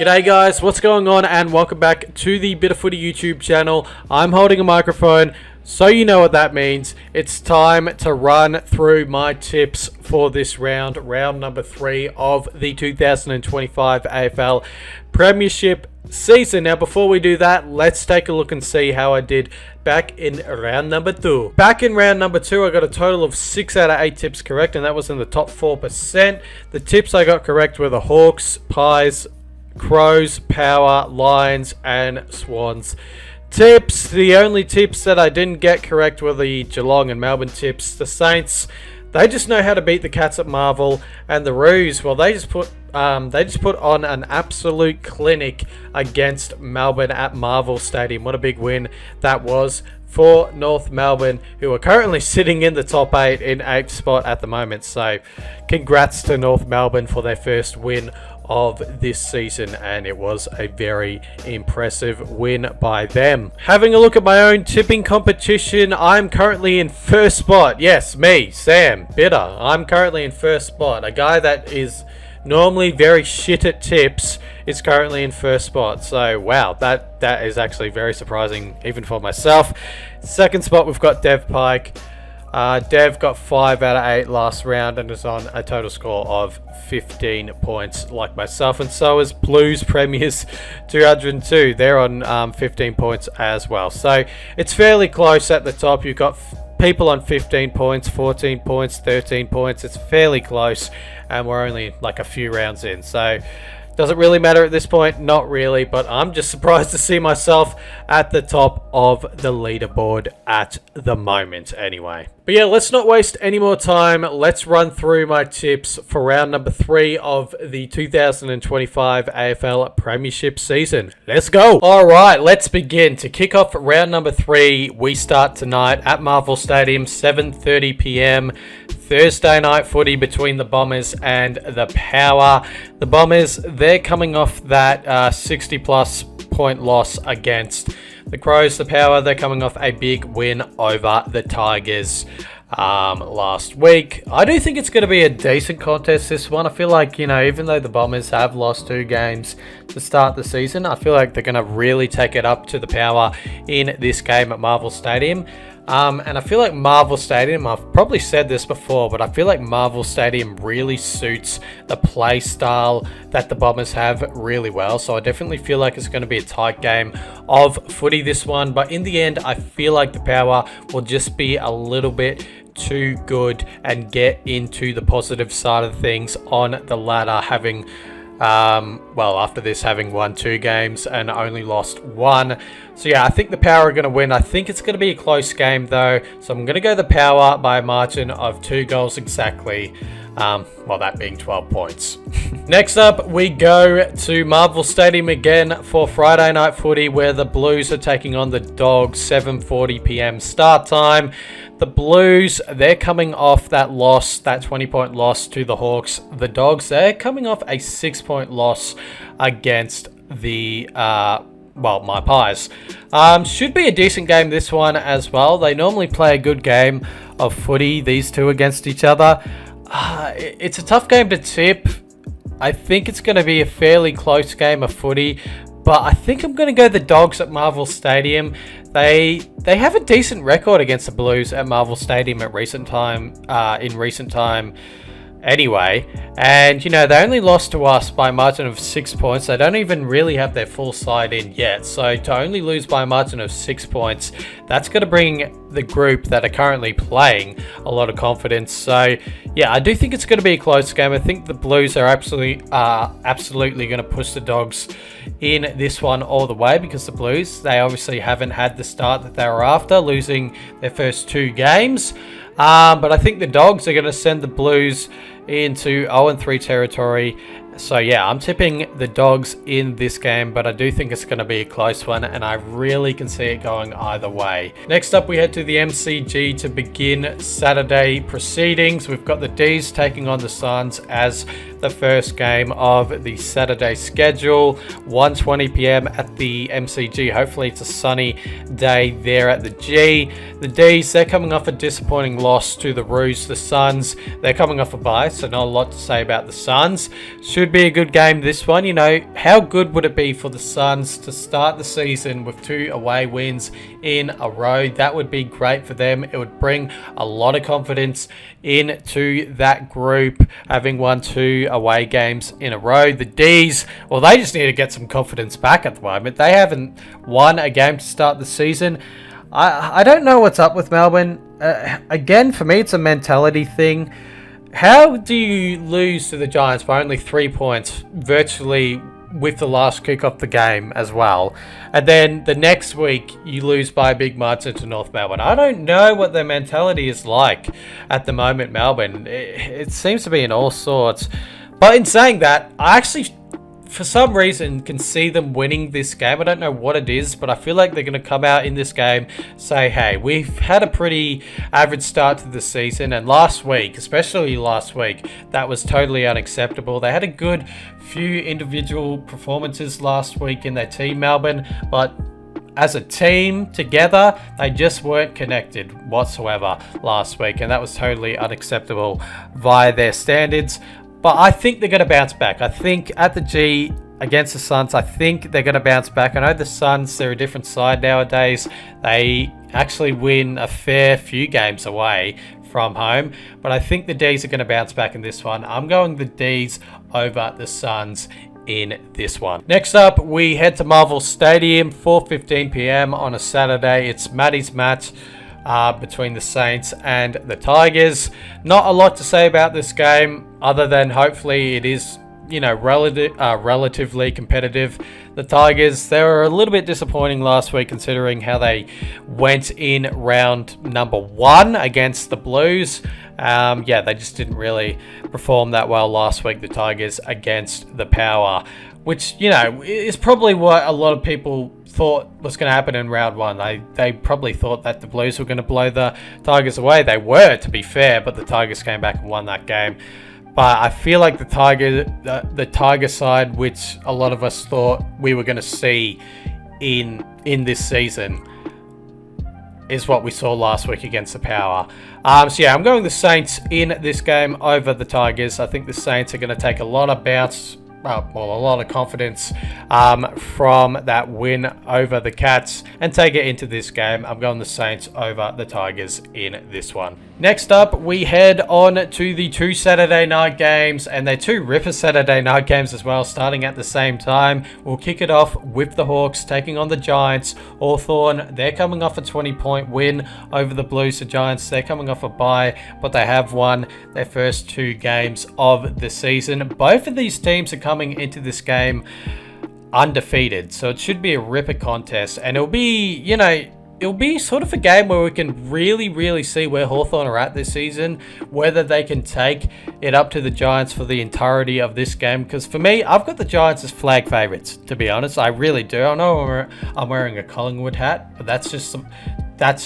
G'day guys, what's going on and welcome back to the Bit of Footy YouTube channel. I'm holding a microphone, so you know what that means. It's time to run through my tips for this round number 3 of the 2025 AFL Premiership season. Now before we do that, let's take a look and see how I did back in round number 2. Back in round number 2, I got a total of 6 out of 8 tips correct, and that was in the top 4%. The tips I got correct were the Hawks, Pies, Crows, Power, Lions and Swans tips. The only tips that I didn't get correct were the Geelong and Melbourne tips. The Saints, they just know how to beat the Cats at Marvel, and the Roos, well, they just put on an absolute clinic against Melbourne at Marvel Stadium. What a big win that was for North Melbourne, who are currently sitting in the top 8 in 8th spot at the moment. So congrats to North Melbourne for their first win of this season, and it was a very impressive win by them. Having a look at my own tipping competition, I'm currently in first spot. Yes, me, Sam Bitter. I'm currently in first spot. A guy that is normally very shit at tips is currently in first spot. So wow, that is actually very surprising even for myself. Second spot, we've got Dev Pike. Dev got 5 out of 8 last round and is on a total score of 15 points like myself, and so is Blues Premiers 202. They're on 15 points as well. So it's fairly close at the top. You've got people on 15 points, 14 points, 13 points. It's fairly close, and we're only like a few rounds in. So does it really matter at this point? Not really, but I'm just surprised to see myself at the top of the leaderboard at the moment anyway. But yeah, let's not waste any more time. Let's run through my tips for round number 3 of the 2025 AFL Premiership season. Let's go! Alright, let's begin. To kick off round number 3, we start tonight at Marvel Stadium, 7:30 PM. Thursday night footy between the Bombers and the Power. The Bombers, they're coming off that 60 plus point loss against the Crows. The Power, they're coming off a big win over the Tigers last week. I do think it's going to be a decent contest, this one. I feel like, you know, even though the Bombers have lost 2 games to start the season, I feel like they're going to really take it up to the Power in this game at Marvel Stadium. And I feel like Marvel Stadium, I've probably said this before, but I feel like Marvel Stadium really suits the play style that the Bombers have really well. So I definitely feel like it's going to be a tight game of footy, this one. But in the end, I feel like the Power will just be a little bit too good and get into the positive side of things on the ladder, having after this having won 2 games and only lost 1. So yeah, I think the Power are going to win. I think it's going to be a close game though, so I'm going to go the Power by a margin of 2 goals exactly. That being 12 points. Next up, we go to Marvel Stadium again for Friday night footy, where the Blues are taking on the Dogs. 7:40 PM start time. The Blues, they're coming off that loss, that 20-point loss to the Hawks. The Dogs, they're coming off a 6-point loss against the my Pies. Should be a decent game, this one as well. They normally play a good game of footy, these two against each other. It's a tough game to tip. I think it's going to be a fairly close game of footy, but I think I'm going to go the Dogs at Marvel Stadium. They have a decent record against the Blues at Marvel Stadium in recent time anyway, and you know, they only lost to us by a margin of 6 points. They don't even really have their full side in yet, so to only lose by a margin of 6 points, that's going to bring the group that are currently playing a lot of confidence. So yeah, I do think it's going to be a close game. I think the Blues are absolutely going to push the Dogs in this one all the way, because the Blues, they obviously haven't had the start that they were after, losing their first 2 games. But I think the Dogs are going to send the Blues into 0-3 territory. So yeah, I'm tipping the Dogs in this game, but I do think it's going to be a close one, and I really can see it going either way. Next up, we head to the MCG to begin Saturday proceedings. We've got the D's taking on the Suns as the first game of the Saturday schedule, 1:20 p.m. at the MCG. Hopefully it's a sunny day there at the G. The Ds, they're coming off a disappointing loss to the Roos. The Suns, they're coming off a bye, so not a lot to say about the Suns. Should be a good game, this one. You know, how good would it be for the Suns to start the season with 2 away wins in a row? That would be great for them. It would bring a lot of confidence into that group, having won 2 away games in a row. The Ds, well, they just need to get some confidence back at the moment. They haven't won a game to start the season. I don't know what's up with Melbourne. Again, for me, it's a mentality thing. How do you lose to the Giants by only 3 points, virtually with the last kick off the game as well, and then the next week you lose by a big margin to North Melbourne? I don't know what their mentality is like at the moment, Melbourne. It seems to be in all sorts. But in saying that, I actually, for some reason, can see them winning this game. I don't know what it is, but I feel like they're going to come out in this game, say, hey, we've had a pretty average start to the season, and last week, especially last week, that was totally unacceptable. They had a good few individual performances last week in their team, Melbourne, but as a team together, they just weren't connected whatsoever last week, and that was totally unacceptable via their standards. But I think they're going to bounce back. I think at the G against the Suns, I think they're going to bounce back. I know the Suns, they're a different side nowadays. They actually win a fair few games away from home. But I think the Ds are going to bounce back in this one. I'm going the Ds over the Suns in this one. Next up, we head to Marvel Stadium, 4:15 p.m. on a Saturday. It's Matty's match between the Saints and the Tigers. Not a lot to say about this game other than hopefully it is, you know, relatively competitive. The Tigers, they were a little bit disappointing last week considering how they went in round number 1 against the Blues. Yeah, they just didn't really perform that well last week, the Tigers, against the Power, which, you know, is probably what a lot of people thought was going to happen in round 1. They probably thought that the Blues were going to blow the Tigers away. They were, to be fair, but the Tigers came back and won that game. But I feel like the Tiger side, which a lot of us thought we were going to see in this season, is what we saw last week against the Power. So yeah, I'm going the Saints in this game over the Tigers. I think the Saints are going to take a lot of a lot of confidence from that win over the Cats and take it into this game. I'm going the Saints over the Tigers in this one. Next up, we head on to the 2 Saturday night games, and they're 2 Ripper Saturday night games as well, starting at the same time. We'll kick it off with the Hawks taking on the Giants. Hawthorn, they're coming off a 20-point win over the Blues. The Giants, they're coming off a bye, but they have won their first 2 games of the season. Both of these teams are coming into this game undefeated, so it should be a Ripper contest, and it'll be, you know, it'll be sort of a game where we can really see where Hawthorn are at this season, whether they can take it up to the Giants for the entirety of this game. Because for me, I've got the Giants as flag favourites, to be honest. I really do. I know I'm wearing a Collingwood hat, but that's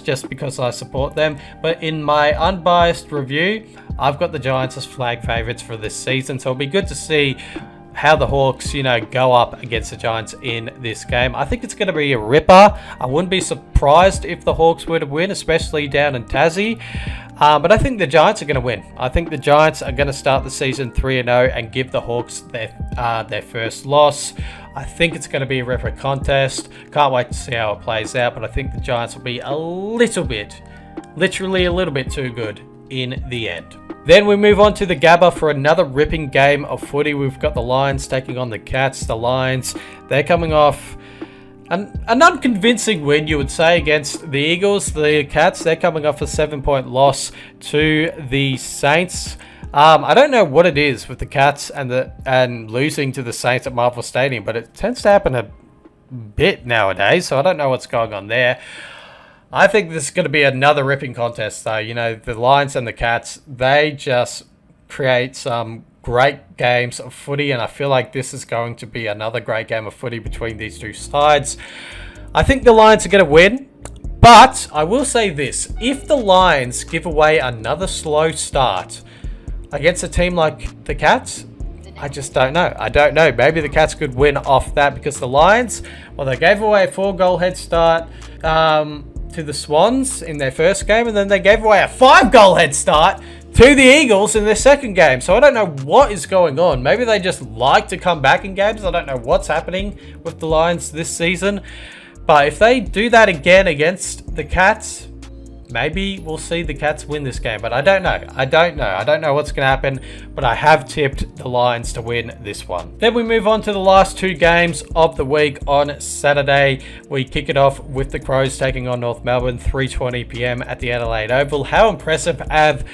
just because I support them. But in my unbiased review, I've got the Giants as flag favourites for this season, so it'll be good to see how the Hawks, you know, go up against the Giants in this game. I think it's going to be a ripper. I wouldn't be surprised if the Hawks were to win, especially down in Tassie. But I think the Giants are going to win. I think the Giants are going to start the season 3-0 and give the Hawks their first loss. I think it's going to be a ripper contest. Can't wait to see how it plays out, but I think the Giants will be a little bit, literally a little bit too good in the end. Then we move on to the Gabba for another ripping game of footy. We've got the Lions taking on the Cats. The Lions, they're coming off an unconvincing win, you would say, against the Eagles. The Cats, they're coming off a 7-point loss to the Saints. I don't know what it is with the Cats and losing to the Saints at Marvel Stadium, but it tends to happen a bit nowadays, so I don't know what's going on there. I think this is going to be another ripping contest, though. You know, the Lions and the Cats, they just create some great games of footy, and I feel like this is going to be another great game of footy between these two sides. I think the Lions are going to win, but I will say this. If the Lions give away another slow start against a team like the Cats, I just don't know. I don't know. Maybe the Cats could win off that because the Lions, well, they gave away a 4-goal head start to the Swans in their first game, and then they gave away a 5-goal head start to the Eagles in their second game. So I don't know what is going on. Maybe they just like to come back in games. I don't know what's happening with the Lions this season. But if they do that again against the Cats, maybe we'll see the Cats win this game. But I don't know. I don't know what's going to happen. But I have tipped the Lions to win this one. Then we move on to the last 2 games of the week. On Saturday, we kick it off with the Crows taking on North Melbourne, 3:20 p.m. at the Adelaide Oval. How impressive have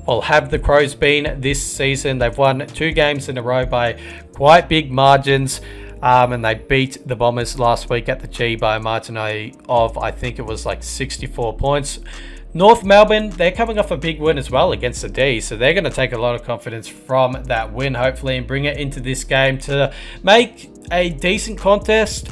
the Crows been this season? They've won 2 games in a row by quite big margins. And they beat the Bombers last week at the G by a margin of, I think it was like 64 points. North Melbourne, they're coming off a big win as well against the D, so they're going to take a lot of confidence from that win, hopefully, and bring it into this game to make a decent contest.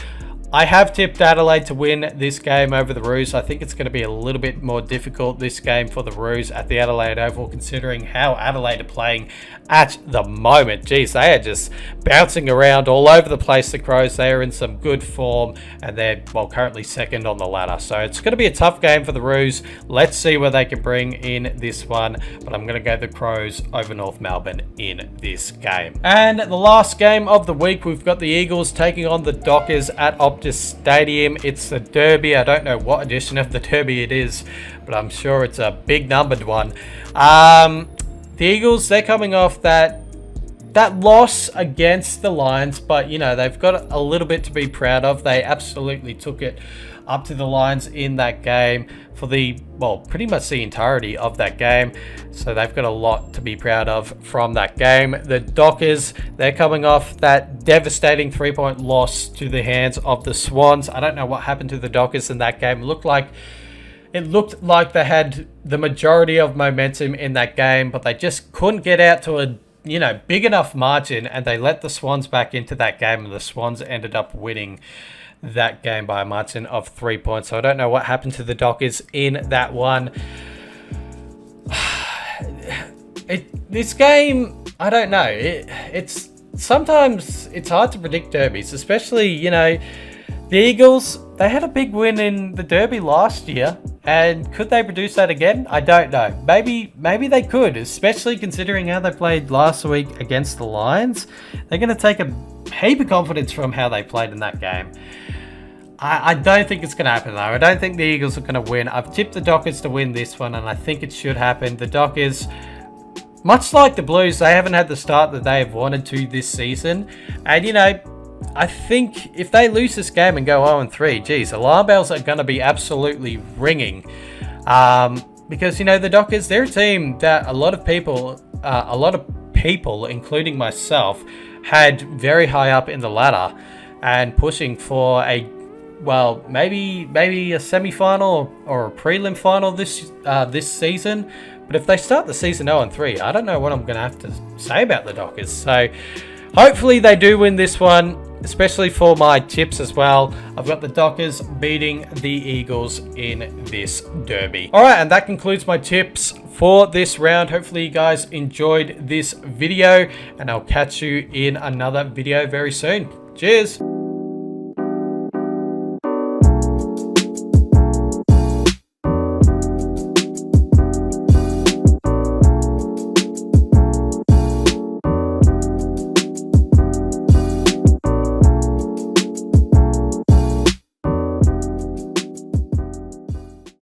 I have tipped Adelaide to win this game over the Roos. I think it's going to be a little bit more difficult this game for the Roos at the Adelaide Oval, considering how Adelaide are playing at the moment. Geez, they are just bouncing around all over the place, the Crows. They are in some good form, and they're, well, currently second on the ladder. So it's going to be a tough game for the Roos. Let's see where they can bring in this one, but I'm going to go the Crows over North Melbourne in this game. And the last game of the week, we've got the Eagles taking on the Dockers at Optus Stadium. It's the Derby. I don't know what edition of the Derby it is, but I'm sure it's a big numbered one. The Eagles, they're coming off that loss against the Lions, but, you know, they've got a little bit to be proud of. They absolutely took it up to the Lions in that game for pretty much the entirety of that game. So they've got a lot to be proud of from that game. The Dockers, they're coming off that devastating 3-point loss to the hands of the Swans. I don't know what happened to the Dockers in that game. It looked like they had the majority of momentum in that game, but they just couldn't get out to a big enough margin, and they let the Swans back into that game, and the Swans ended up winning that game by a margin of 3 points. So I don't know what happened to the Dockers in that one. This game, I don't know. It's sometimes it's hard to predict derbies, especially, the Eagles. They had a big win in the Derby last year, and could they produce that again? I don't know. Maybe they could, especially considering how they played last week against the Lions. They're going to take a heap of confidence from how they played in that game. I don't think it's going to happen, though. I don't think the Eagles are going to win. I've tipped the Dockers to win this one, and I think it should happen. The Dockers, much like the Blues, they haven't had the start that they have wanted to this season. And, I think if they lose this game and go 0-3, geez, alarm bells are going to be absolutely ringing. Because, the Dockers, they're a team that a lot of people, including myself, had very high up in the ladder and pushing for maybe a semi-final or a prelim final this season. But if they start the season 0-3, I don't know what I'm going to have to say about the Dockers. So hopefully they do win this one, especially for my tips as well. I've got the Dockers beating the Eagles in this derby. All right, and that concludes my tips for this round. Hopefully you guys enjoyed this video, and I'll catch you in another video very soon. Cheers.